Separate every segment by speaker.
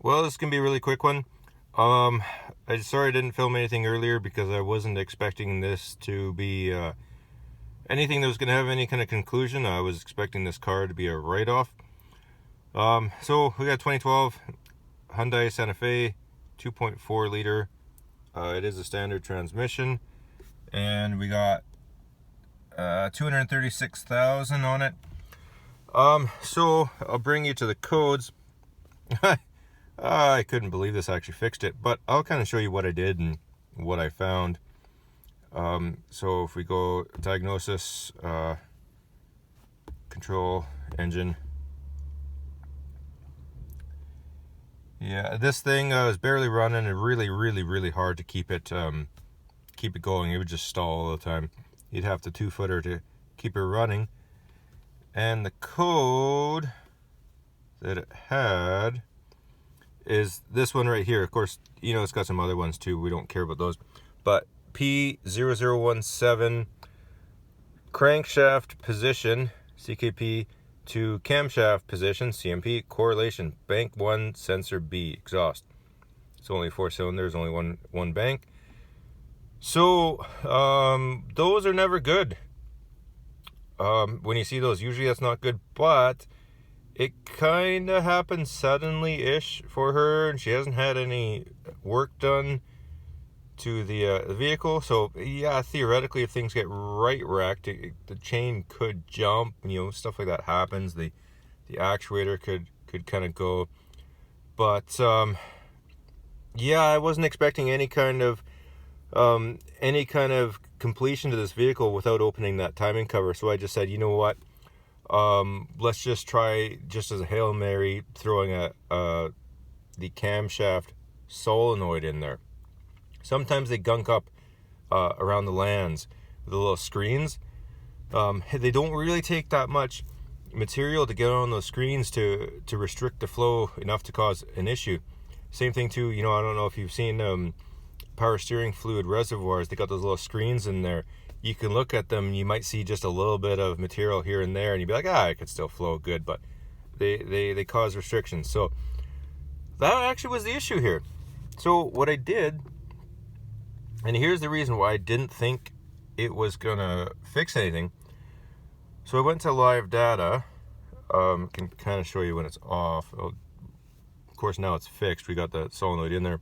Speaker 1: Well, this is gonna be a really quick one. Sorry I didn't film anything earlier because I wasn't expecting this to be anything that was gonna have any kind of conclusion. I was expecting this car to be a write-off. So we got 2012 Hyundai Santa Fe, 2.4 liter. It is a standard transmission, and we got 236,000 on it. So I'll bring you to the codes. I couldn't believe this actually fixed it, but I'll kind of show you what I did and what I found. So if we go diagnosis, control, engine. Yeah, this thing was barely running and really hard to keep it going. It would just stall all the time. You'd have the 2-footer to keep it running. And the code that it had is this one right here. Of course, you know, it's got some other ones too. We don't care about those. But P0017 Crankshaft position, CKP, to camshaft position, CMP, correlation, bank 1, sensor B, exhaust. It's only 4 cylinders, only one bank. So those are never good. When you see those, usually that's not good, but it kind of happened suddenly-ish for her, and she hasn't had any work done to the vehicle. So yeah, theoretically, if things get right wrecked, the chain could jump, you know, stuff like that happens. The actuator could kind of go, but yeah, I wasn't expecting any kind of completion to this vehicle without opening that timing cover. So I just said, you know what, let's just try, just as a Hail Mary, throwing the camshaft solenoid in there. Sometimes they gunk up around the lands with the little screens. They don't really take that much material to get on those screens to restrict the flow enough to cause an issue. Same thing too, you know, I don't know if you've seen power steering fluid reservoirs. They got those little screens in there. You can look at them, you might see just a little bit of material here and there, and you'd be like, it could still flow good, but they cause restrictions. So that actually was the issue here. So what I did, and here's the reason why I didn't think it was gonna fix anything. So I went to live data. Can kind of show you when it's off. Of course, now it's fixed. We got the solenoid in there.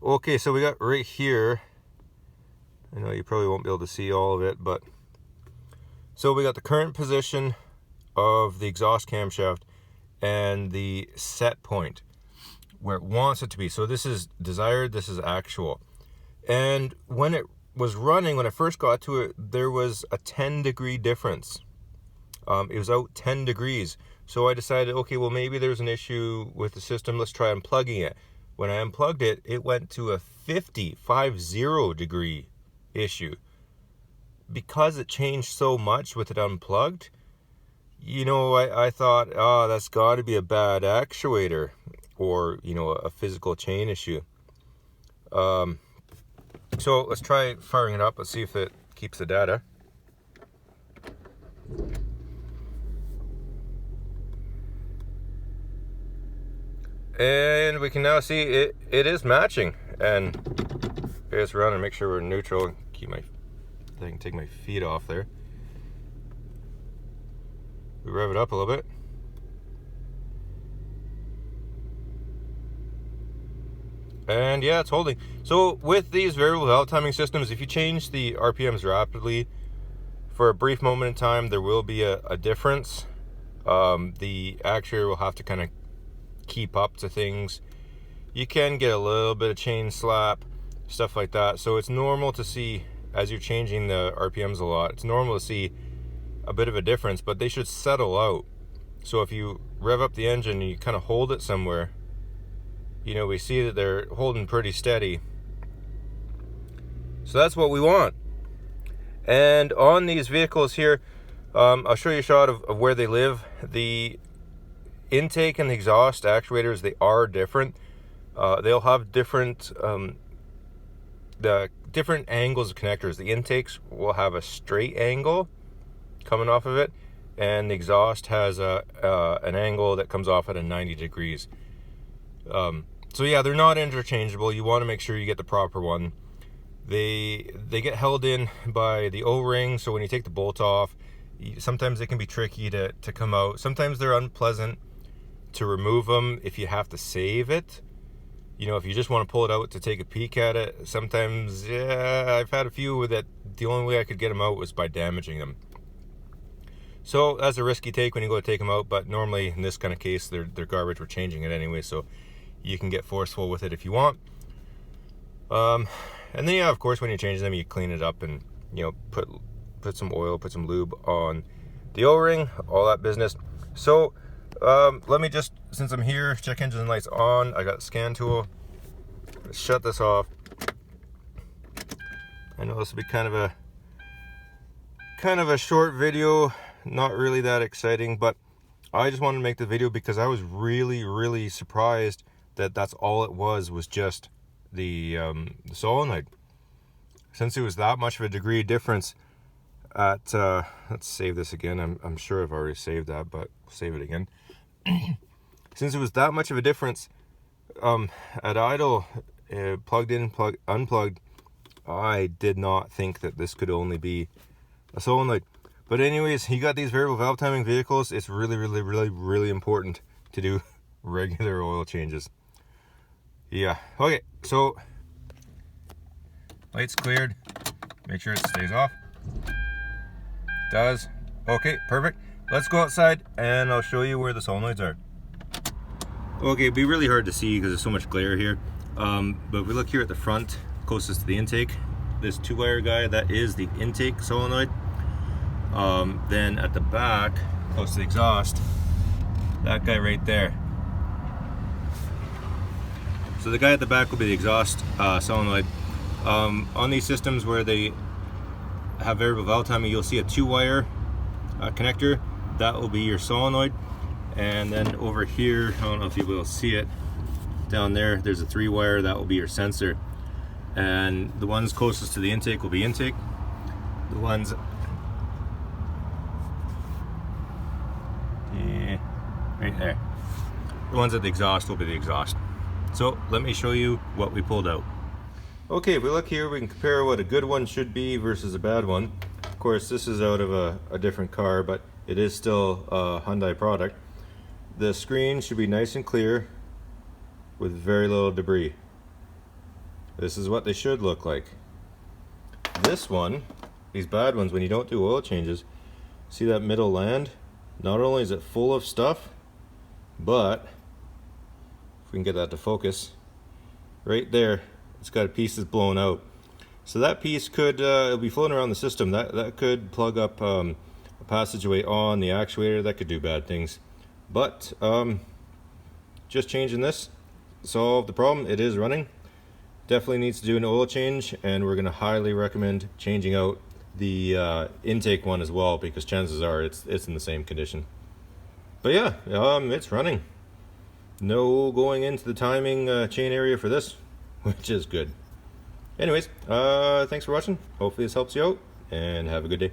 Speaker 1: Okay, so we got right here, I know you probably won't be able to see all of it, but so we got the current position of the exhaust camshaft and the set point where it wants it to be. So this is desired, this is actual. And when it was running, when I first got to it, there was a 10-degree difference. It was out 10 degrees. So I decided, okay, well, maybe there's an issue with the system. Let's try unplugging it. When I unplugged it, it went to a 50 degree issue. Because it changed so much with it unplugged, you know, I thought, that's got to be a bad actuator, or, you know, a physical chain issue. So let's try firing it up. Let's see if it keeps the data. And we can now see it is matching. And here's run and make sure we're neutral. I can take my feet off there. We rev it up a little bit. And yeah, it's holding. So with these variable valve timing systems, if you change the RPMs rapidly, for a brief moment in time, there will be a difference. The actuator will have to kind of keep up to things. You can get a little bit of chain slap, stuff like that. So it's normal to see, as you're changing the RPMs a lot, it's normal to see a bit of a difference, but they should settle out. So if you rev up the engine and you kind of hold it somewhere, you know, we see that they're holding pretty steady. So that's what we want. And on these vehicles here, I'll show you a shot of where they live. The intake and the exhaust actuators, they are different. They'll have different angles of connectors. The intakes will have a straight angle coming off of it, and the exhaust has an angle that comes off at a 90 degrees. So yeah, they're not interchangeable. You want to make sure you get the proper one. They get held in by the O-ring, so when you take the bolt off, sometimes they can be tricky to come out. Sometimes they're unpleasant to remove them if you have to save it. You know, if you just want to pull it out to take a peek at it, sometimes, yeah, I've had a few that the only way I could get them out was by damaging them. So that's a risky take when you go to take them out, but normally in this kind of case, they're garbage. We're changing it anyway, so you can get forceful with it if you want. And then, yeah, of course, when you're changing them, you clean it up and, you know, put some oil, put some lube on the O-ring, all that business. So let me just, since I'm here, check engine lights on. I got the scan tool. Shut this off. I know this will be kind of a short video, not really that exciting, but I just wanted to make the video because I was really surprised that that's all it was just the solenoid. Since it was that much of a degree difference at let's save this again. I'm sure I've already saved that, but we'll save it again. Since it was that much of a difference at idle, plugged in, unplugged, I did not think that this could only be a solenoid. But anyways, you got these variable valve timing vehicles, it's really important to do regular oil changes. Yeah, okay, so lights cleared, make sure it stays off. Does. Okay, perfect. Let's go outside and I'll show you where the solenoids are. Okay, it'd be really hard to see because there's so much glare here. But if we look here at the front, closest to the intake, this 2-wire guy, that is the intake solenoid. Then at the back, close to the exhaust, that guy right there. So the guy at the back will be the exhaust solenoid. On these systems where they have variable valve timing, you'll see a 2-wire connector. That will be your solenoid. And then over here, I don't know if you will see it, down there, there's a 3-wire, that will be your sensor. And the ones closest to the intake will be intake. The ones right there, the ones at the exhaust will be the exhaust. So let me show you what we pulled out. Okay, if we look here, we can compare what a good one should be versus a bad one. Of course, this is out of a different car, but it is still a Hyundai product. The screen should be nice and clear with very little debris. This is what they should look like. This one, these bad ones, when you don't do oil changes, see that middle land? Not only is it full of stuff, but if we can get that to focus, right there, it's got a piece that's blown out. So that piece could it'll be floating around the system. That could plug up a passageway on the actuator. That could do bad things. But just changing this solved the problem. It is running. Definitely needs to do an oil change, and we're going to highly recommend changing out the intake one as well, because chances are it's in the same condition. But yeah, it's running. No going into the timing chain area for this, which is good. Anyways, thanks for watching. Hopefully this helps you out, and have a good day.